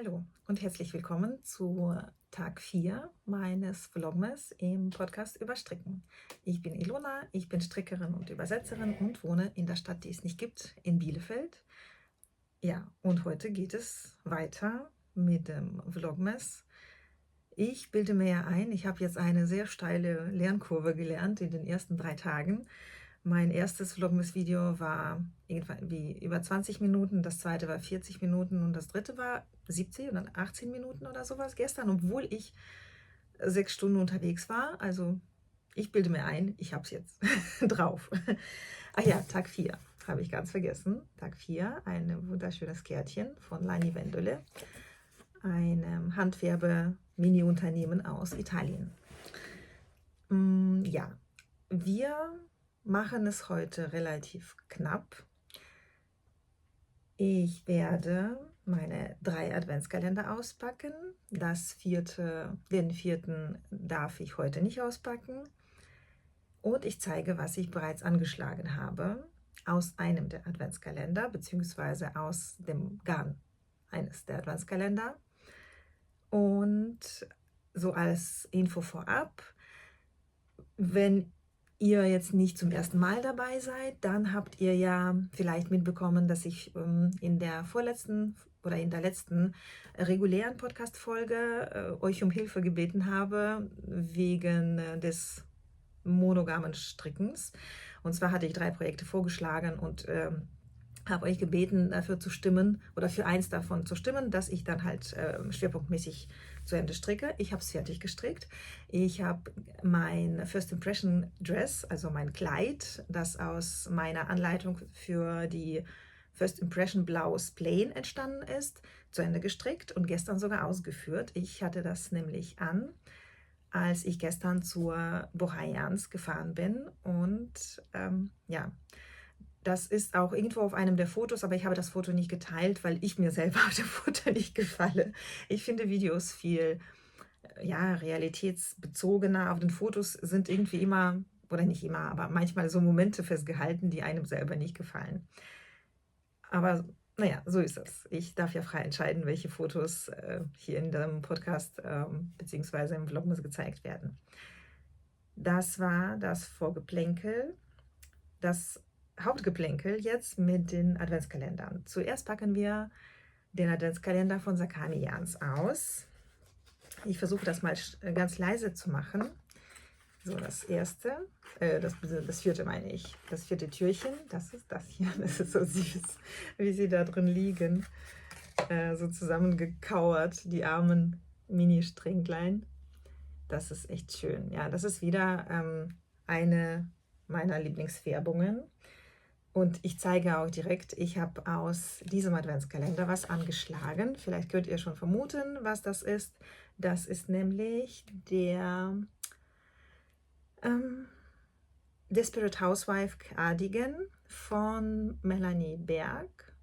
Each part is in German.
Hallo und herzlich willkommen zu Tag 4 meines Vlogmas im Podcast über Stricken. Ich bin Ilona, ich bin Strickerin und Übersetzerin und wohne in der Stadt, die es nicht gibt, in Bielefeld. Ja, und heute geht es weiter mit dem Vlogmas. Ich bilde mir ja ein, ich habe jetzt eine sehr steile Lernkurve gelernt in den ersten 3 Tagen. Mein erstes Vlogmas-Video war irgendwie über 20 Minuten, das zweite war 40 Minuten und das dritte war 17 oder 18 Minuten oder sowas gestern, obwohl ich 6 Stunden unterwegs war. Also ich bilde mir ein, ich habe es jetzt drauf. Ach ja, Tag 4 habe ich ganz vergessen. Tag 4, ein wunderschönes Kärtchen von Lani Wendole, einem Handwerbe-Mini-Unternehmen aus Italien. Ja, wir machen es heute relativ knapp. Ich werde meine 3 Adventskalender auspacken. Den vierten darf ich heute nicht auspacken. Und ich zeige, was ich bereits angeschlagen habe aus einem der Adventskalender, beziehungsweise aus dem Garn eines der Adventskalender. Und so als Info vorab, wenn ihr jetzt nicht zum ersten Mal dabei seid, dann habt ihr ja vielleicht mitbekommen, dass ich in der vorletzten oder in der letzten regulären Podcast-Folge euch um Hilfe gebeten habe wegen des monogamen Strickens. Und zwar hatte ich 3 Projekte vorgeschlagen und habe euch gebeten, dafür zu stimmen oder für eins davon zu stimmen, dass ich dann halt schwerpunktmäßig zu Ende stricke. Ich habe es fertig gestrickt. Ich habe mein First Impression Dress, also mein Kleid, das aus meiner Anleitung für die First Impression Blaues Plain entstanden ist, zu Ende gestrickt und gestern sogar ausgeführt. Ich hatte das nämlich an, als ich gestern zur Bohaians gefahren bin und ja, das ist auch irgendwo auf einem der Fotos, aber ich habe das Foto nicht geteilt, weil ich mir selber auf dem Foto nicht gefalle. Ich finde Videos viel ja, realitätsbezogener. Auf den Fotos sind irgendwie immer, oder nicht immer, aber manchmal so Momente festgehalten, die einem selber nicht gefallen. Aber naja, so ist es. Ich darf ja frei entscheiden, welche Fotos hier in dem Podcast bzw. im Vlogmas gezeigt werden. Das war das Vorgeplänkel. Das Hauptgeplänkel jetzt mit den Adventskalendern. Zuerst packen wir den Adventskalender von Sakami Yarns aus. Ich versuche das mal ganz leise zu machen. So, das erste, das vierte meine ich, das vierte Türchen, das ist das hier. Das ist so süß, wie sie da drin liegen, so zusammengekauert, die armen Mini-Stränglein. Das ist echt schön. Ja, das ist wieder eine meiner Lieblingsfärbungen. Und ich zeige auch direkt, ich habe aus diesem Adventskalender was angeschlagen. Vielleicht könnt ihr schon vermuten, was das ist. Das ist nämlich der Desperate Housewife Cardigan von Melanie Berg.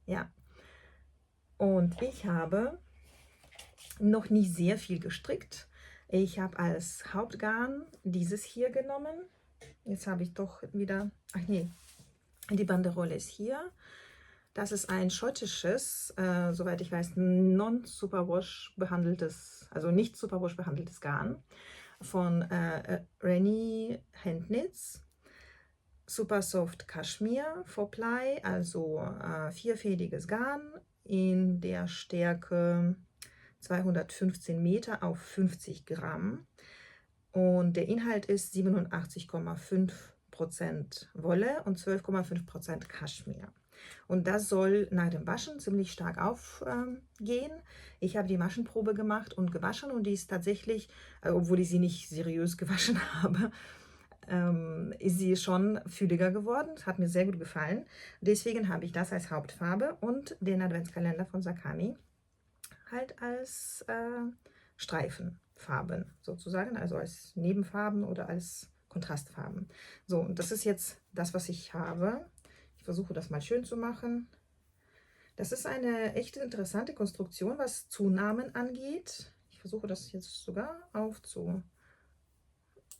Ja. Und ich habe noch nicht sehr viel gestrickt. Ich habe als Hauptgarn dieses hier genommen. Jetzt habe ich doch wieder, ach nee, die Banderole ist hier. Das ist ein schottisches, soweit ich weiß, non-Superwash behandeltes, also nicht Superwash behandeltes Garn von Rennie Handknits. Super Soft Kaschmir 4-Ply, also vierfädiges Garn in der Stärke 215 Meter auf 50 Gramm. Und der Inhalt ist 87,5% Wolle und 12,5% Kaschmir. Und das soll nach dem Waschen ziemlich stark aufgehen. Ich habe die Maschenprobe gemacht und gewaschen und die ist tatsächlich, obwohl ich sie nicht seriös gewaschen habe, ist sie schon fühliger geworden. Das hat mir sehr gut gefallen. Deswegen habe ich das als Hauptfarbe und den Adventskalender von Sakami halt als Streifenfarben sozusagen, also als Nebenfarben oder als Kontrastfarben. So, und das ist jetzt das, was ich habe. Ich versuche das mal schön zu machen. Das ist eine echt interessante Konstruktion, was Zunahmen angeht. Ich versuche das jetzt sogar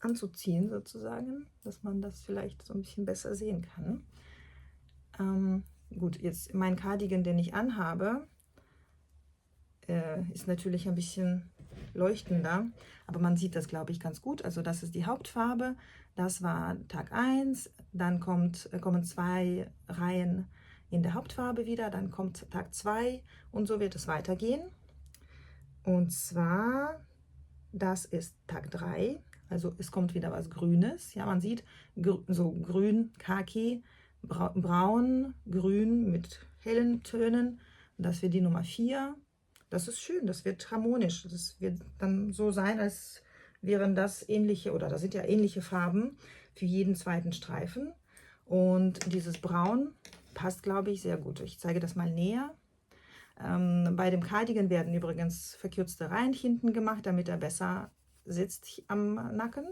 anzuziehen sozusagen, dass man das vielleicht so ein bisschen besser sehen kann. Gut, jetzt mein Cardigan, den ich anhabe, ist natürlich ein bisschen leuchtender, aber man sieht das, glaube ich, ganz gut. Also das ist die Hauptfarbe. Das war Tag 1, dann kommen 2 Reihen in der Hauptfarbe wieder, dann kommt Tag 2 und so wird es weitergehen. Und zwar, das ist Tag 3, also es kommt wieder was Grünes. Ja, man sieht so grün, Khaki, braun, grün mit hellen Tönen. Das wird die Nummer 4. Das ist schön, das wird harmonisch. Das wird dann so sein, als wären das ähnliche, oder das sind ja ähnliche Farben für jeden zweiten Streifen. Und dieses Braun passt, glaube ich, sehr gut. Ich zeige das mal näher. Bei dem Cardigan werden übrigens verkürzte Reihen hinten gemacht, damit er besser sitzt am Nacken.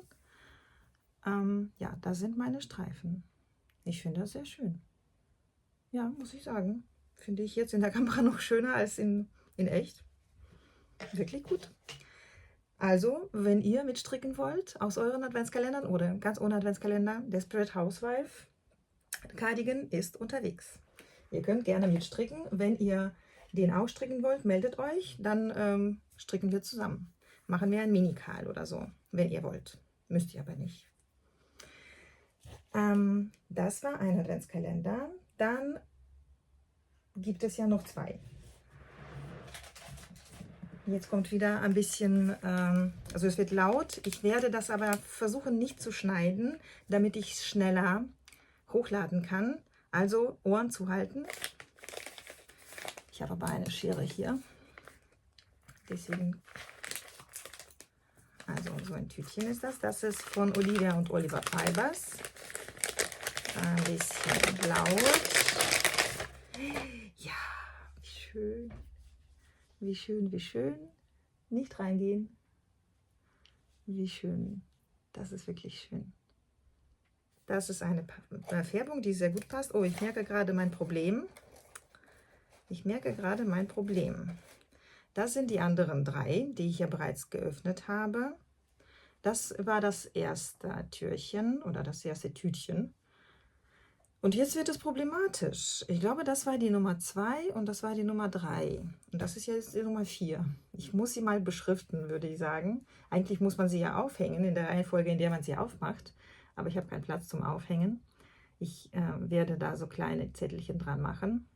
Ja, da sind meine Streifen. Ich finde das sehr schön. Ja, muss ich sagen. Finde ich jetzt in der Kamera noch schöner als in echt. Wirklich gut. Also, wenn ihr mitstricken wollt aus euren Adventskalendern oder ganz ohne Adventskalender, Desperate Housewife Cardigan ist unterwegs. Ihr könnt gerne mitstricken. Wenn ihr den auch stricken wollt, meldet euch, dann stricken wir zusammen. Machen wir ein Mini-Karl oder so, wenn ihr wollt. Müsst ihr aber nicht. Das war ein Adventskalender. Dann gibt es ja noch 2. Jetzt kommt wieder ein bisschen, also es wird laut. Ich werde das aber versuchen nicht zu schneiden, damit ich schneller hochladen kann. Also Ohren zuhalten. Ich habe aber eine Schere hier. Deswegen, also so ein Tütchen ist das. Das ist von Olivia und Oliver Fibers. Ein bisschen laut. Ja, wie schön. Wie schön, wie schön. Nicht reingehen. Wie schön. Das ist wirklich schön. Das ist eine Färbung, die sehr gut passt. Oh, ich merke gerade mein Problem. Das sind die anderen 3, die ich ja bereits geöffnet habe. Das war das erste Türchen oder das erste Tütchen. Und jetzt wird es problematisch. Ich glaube, das war die Nummer 2 und das war die Nummer 3. Und das ist jetzt die Nummer 4. Ich muss sie mal beschriften, würde ich sagen. Eigentlich muss man sie ja aufhängen in der Reihenfolge, in der man sie aufmacht. Aber ich habe keinen Platz zum Aufhängen. Ich werde da so kleine Zettelchen dran machen.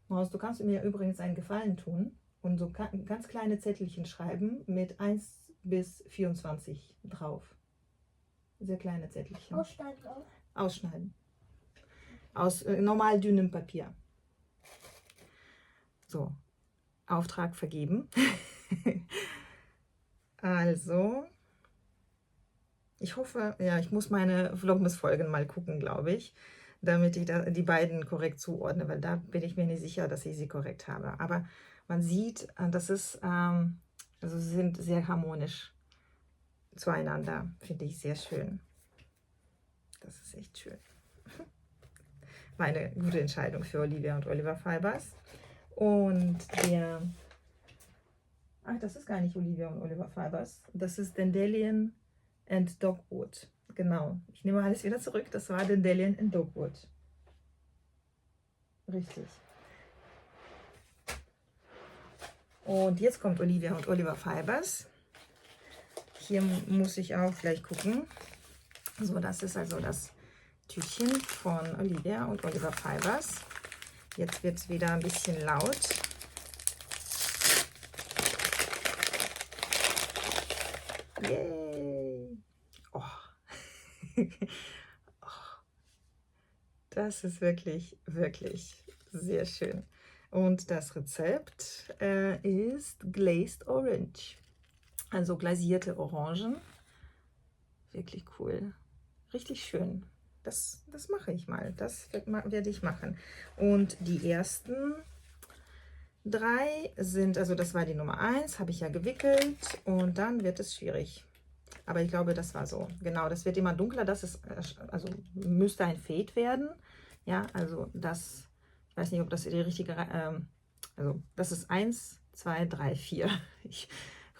Maus, du kannst mir übrigens einen Gefallen tun und so ganz kleine Zettelchen schreiben mit 1 bis 24 drauf. Sehr kleine Zettelchen. Ausschneiden auch. Ausschneiden. Aus normal dünnem Papier. So, Auftrag vergeben. Also, ich hoffe, ja, ich muss meine Vlogmas-Folgen mal gucken, glaube ich, damit ich die beiden korrekt zuordne, weil da bin ich mir nicht sicher, dass ich sie korrekt habe. Aber man sieht, das ist, also sie sind sehr harmonisch zueinander, finde ich sehr schön. Das ist echt schön. War eine gute Entscheidung für Olivia und Oliver Fibers. Und der, ach, das ist gar nicht Olivia und Oliver Fibers, das ist Dandelion and Dogwood. Genau, ich nehme alles wieder zurück, das war Dandelion and Dogwood. Richtig. Und jetzt kommt Olivia und Oliver Fibers. Hier muss ich auch gleich gucken. So, das ist also das Tütchen von Olivia und Oliver Fibers. Jetzt wird es wieder ein bisschen laut. Yay! Oh. Das ist wirklich, wirklich sehr schön. Und das Rezept ist Glazed Orange. Also glasierte Orangen. Wirklich cool. Richtig schön. Das mache ich mal. Das werde ich machen. Und die ersten 3 sind, also das war die Nummer 1, habe ich ja gewickelt. Und dann wird es schwierig. Aber ich glaube, das war so. Genau, das wird immer dunkler. Das ist, also müsste ein Fade werden. Ja, also das, ich weiß nicht, ob das die richtige, also das ist 1, 2, 3, 4. Ich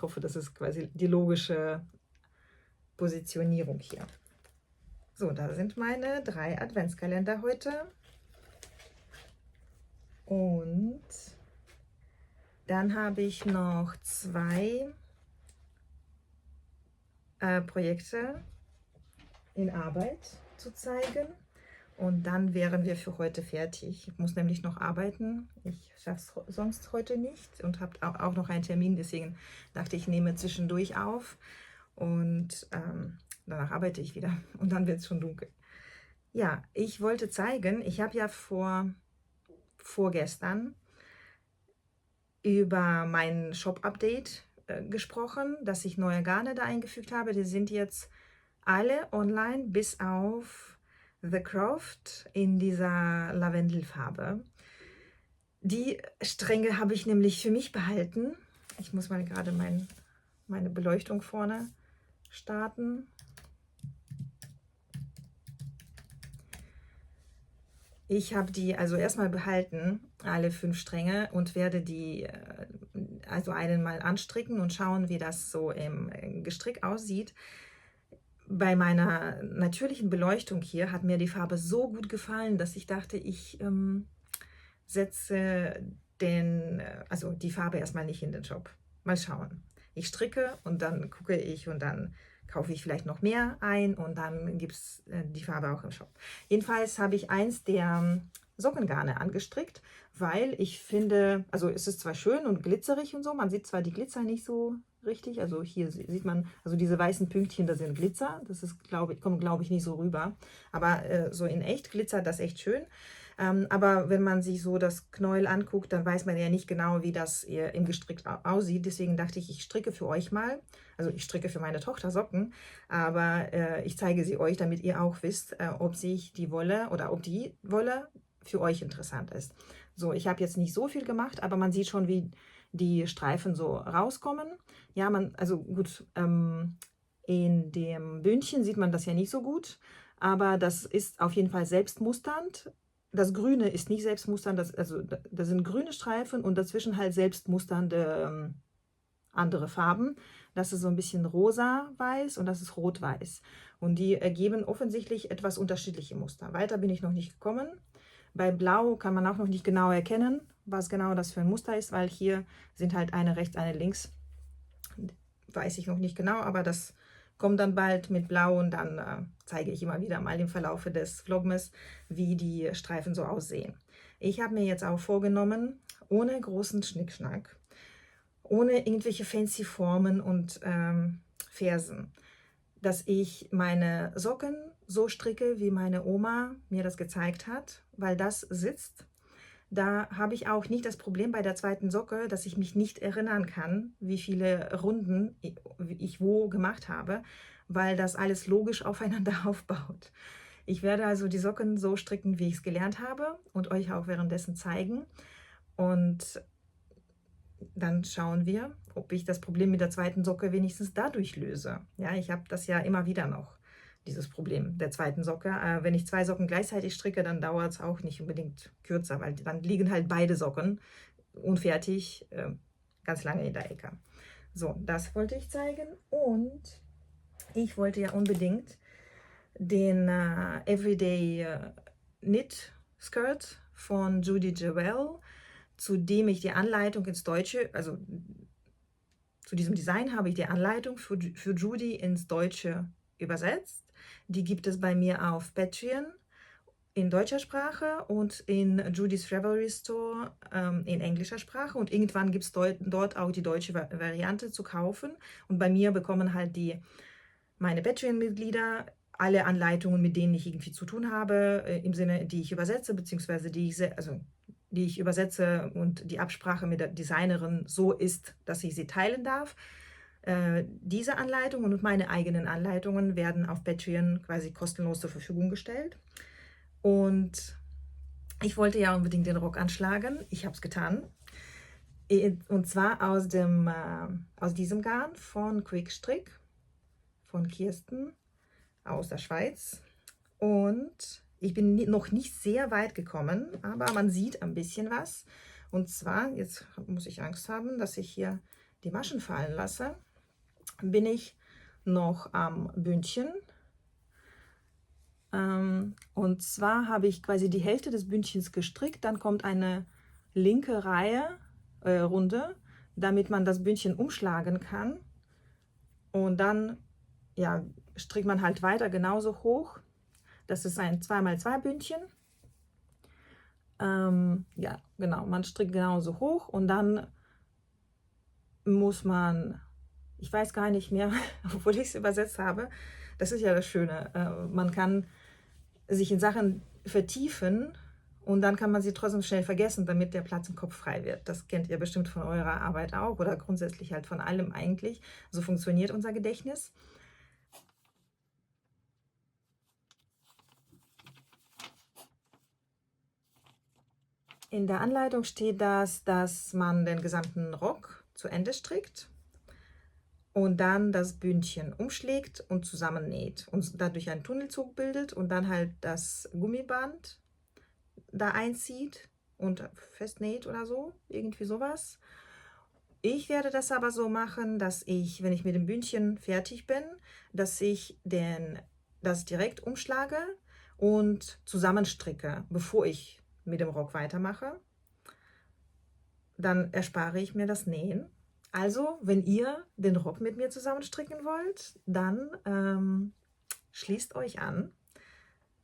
hoffe, das ist quasi die logische Positionierung hier. So, da sind meine 3 Adventskalender heute. Und Dann habe ich noch zwei Projekte in Arbeit zu zeigen. Und dann wären wir für heute fertig. Ich muss nämlich noch arbeiten. Ich schaffe es sonst heute nicht und habe auch noch einen Termin. Deswegen dachte ich, nehme zwischendurch auf und danach arbeite ich wieder. Und dann wird es schon dunkel. Ja, ich wollte zeigen, ich habe ja vorgestern über mein Shop-Update gesprochen, dass ich neue Garne da eingefügt habe. Die sind jetzt alle online, bis auf The Croft in dieser Lavendelfarbe. Die Stränge habe ich nämlich für mich behalten. Ich muss mal gerade meine Beleuchtung vorne starten. Ich habe die also erstmal behalten, alle 5 Stränge, und werde die also einen mal anstricken und schauen, wie das so im Gestrick aussieht. Bei meiner natürlichen Beleuchtung hier hat mir die Farbe so gut gefallen, dass ich dachte, ich setze also die Farbe erstmal nicht in den Shop. Mal schauen. Ich stricke und dann gucke ich und dann kaufe ich vielleicht noch mehr ein und dann gibt es die Farbe auch im Shop. Jedenfalls habe ich eins der Sockengarne angestrickt, weil ich finde, also es ist zwar schön und glitzerig und so, man sieht zwar die Glitzer nicht so richtig, also hier sieht man, also diese weißen Pünktchen, das sind Glitzer, das ist, kommt glaube ich nicht so rüber, aber so in echt glitzert das echt schön. Aber wenn man sich so das Knäuel anguckt, dann weiß man ja nicht genau, wie das im Gestrick aussieht. Deswegen dachte ich, ich stricke für euch mal. Also ich stricke für meine Tochter Socken, aber ich zeige sie euch, damit ihr auch wisst, ob sich die Wolle oder ob die Wolle für euch interessant ist. So, ich habe jetzt nicht so viel gemacht, aber man sieht schon, wie die Streifen so rauskommen. Ja, also gut, in dem Bündchen sieht man das ja nicht so gut, aber das ist auf jeden Fall selbstmusternd. Das Grüne ist nicht selbstmusternd, das sind grüne Streifen und dazwischen halt selbstmusternde andere Farben. Das ist so ein bisschen rosa-weiß und das ist rot-weiß. Und die ergeben offensichtlich etwas unterschiedliche Muster. Weiter bin ich noch nicht gekommen. Bei Blau kann man auch noch nicht genau erkennen, was genau das für ein Muster ist, weil hier sind halt eine rechts, eine links. Weiß ich noch nicht genau, aber das kommt dann bald mit Blau und dann zeige ich immer wieder mal im Verlauf des Vlogmas, wie die Streifen so aussehen. Ich habe mir jetzt auch vorgenommen, ohne großen Schnickschnack, ohne irgendwelche fancy Formen und Fersen, dass ich meine Socken so stricke, wie meine Oma mir das gezeigt hat, weil das sitzt. Da habe ich auch nicht das Problem bei der zweiten Socke, dass ich mich nicht erinnern kann, wie viele Runden ich wo gemacht habe, weil das alles logisch aufeinander aufbaut. Ich werde also die Socken so stricken, wie ich es gelernt habe und euch auch währenddessen zeigen. Und dann schauen wir, ob ich das Problem mit der zweiten Socke wenigstens dadurch löse. Ja, ich habe das ja immer wieder noch, dieses Problem der zweiten Socke. Wenn ich 2 Socken gleichzeitig stricke, dann dauert es auch nicht unbedingt kürzer, weil dann liegen halt beide Socken unfertig ganz lange in der Ecke. So, das wollte ich zeigen und ich wollte ja unbedingt den Everyday Knit Skirt von Judy Jewell, zu dem ich die Anleitung ins Deutsche, also zu diesem Design habe ich die Anleitung für Judy ins Deutsche übersetzt. Die gibt es bei mir auf Patreon in deutscher Sprache und in Judy's Revelry Store in englischer Sprache. Und irgendwann gibt es dort auch die deutsche Variante zu kaufen. Und bei mir bekommen halt meine Patreon-Mitglieder alle Anleitungen, mit denen ich irgendwie zu tun habe, im Sinne, die ich übersetze, beziehungsweise die ich übersetze und die Absprache mit der Designerin so ist, dass ich sie teilen darf. Diese Anleitungen und meine eigenen Anleitungen werden auf Patreon quasi kostenlos zur Verfügung gestellt. Und ich wollte ja unbedingt den Rock anschlagen. Ich habe es getan. Und zwar aus diesem Garn von Quickstrick, von Kirsten aus der Schweiz. Und ich bin noch nicht sehr weit gekommen, aber man sieht ein bisschen was. Und zwar, jetzt muss ich Angst haben, dass ich hier die Maschen fallen lasse, bin ich noch am Bündchen. Und zwar habe ich quasi die Hälfte des Bündchens gestrickt, dann kommt eine linke Reihe Runde, damit man das Bündchen umschlagen kann. Und dann ja, strickt man halt weiter genauso hoch. Das ist ein 2x2 Bündchen. Ja, genau, man strickt genauso hoch und dann muss man, ich weiß gar nicht mehr, obwohl ich es übersetzt habe, das ist ja das Schöne, man kann sich in Sachen vertiefen und dann kann man sie trotzdem schnell vergessen, damit der Platz im Kopf frei wird. Das kennt ihr bestimmt von eurer Arbeit auch oder grundsätzlich halt von allem eigentlich. So funktioniert unser Gedächtnis. In der Anleitung steht das, dass man den gesamten Rock zu Ende strickt und dann das Bündchen umschlägt und zusammennäht und dadurch einen Tunnelzug bildet und dann halt das Gummiband da einzieht und festnäht oder so, irgendwie sowas. Ich werde das aber so machen, dass ich, wenn ich mit dem Bündchen fertig bin, dass ich das direkt umschlage und zusammenstricke, bevor ich mit dem Rock weitermache. Dann erspare ich mir das Nähen. Also, wenn ihr den Rock mit mir zusammenstricken wollt, dann schließt euch an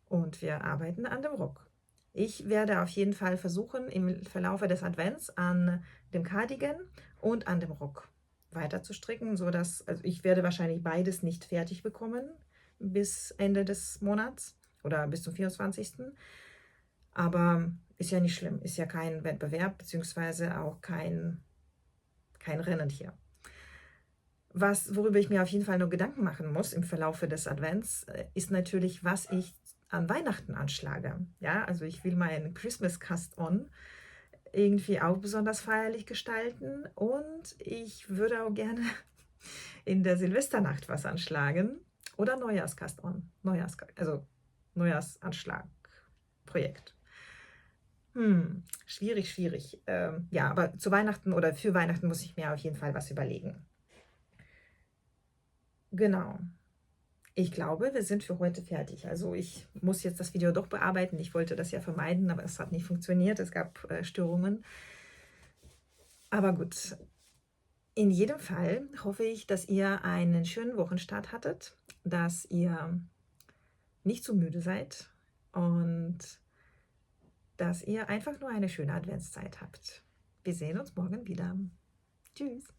und wir arbeiten an dem Rock. Ich werde auf jeden Fall versuchen, im Verlauf des Advents an dem Cardigan und an dem Rock weiter zu stricken, sodass, also ich werde wahrscheinlich beides nicht fertig bekommen bis Ende des Monats oder bis zum 24. Aber ist ja nicht schlimm, ist ja kein Wettbewerb, beziehungsweise auch kein Rennen hier. Worüber ich mir auf jeden Fall nur Gedanken machen muss im Verlauf des Advents, ist natürlich, was ich an Weihnachten anschlage. Ja, also ich will meinen Christmas Cast-On irgendwie auch besonders feierlich gestalten und ich würde auch gerne in der Silvesternacht was anschlagen oder Neujahrs-Cast-On, also Neujahrsanschlag-Projekt. Schwierig, schwierig. Ja, aber zu Weihnachten oder für Weihnachten muss ich mir auf jeden Fall was überlegen. Genau. Ich glaube, wir sind für heute fertig. Also ich muss jetzt das Video doch bearbeiten. Ich wollte das ja vermeiden, aber es hat nicht funktioniert. Es gab Störungen. Aber gut. In jedem Fall hoffe ich, dass ihr einen schönen Wochenstart hattet, dass ihr nicht zu müde seid und dass ihr einfach nur eine schöne Adventszeit habt. Wir sehen uns morgen wieder. Tschüss.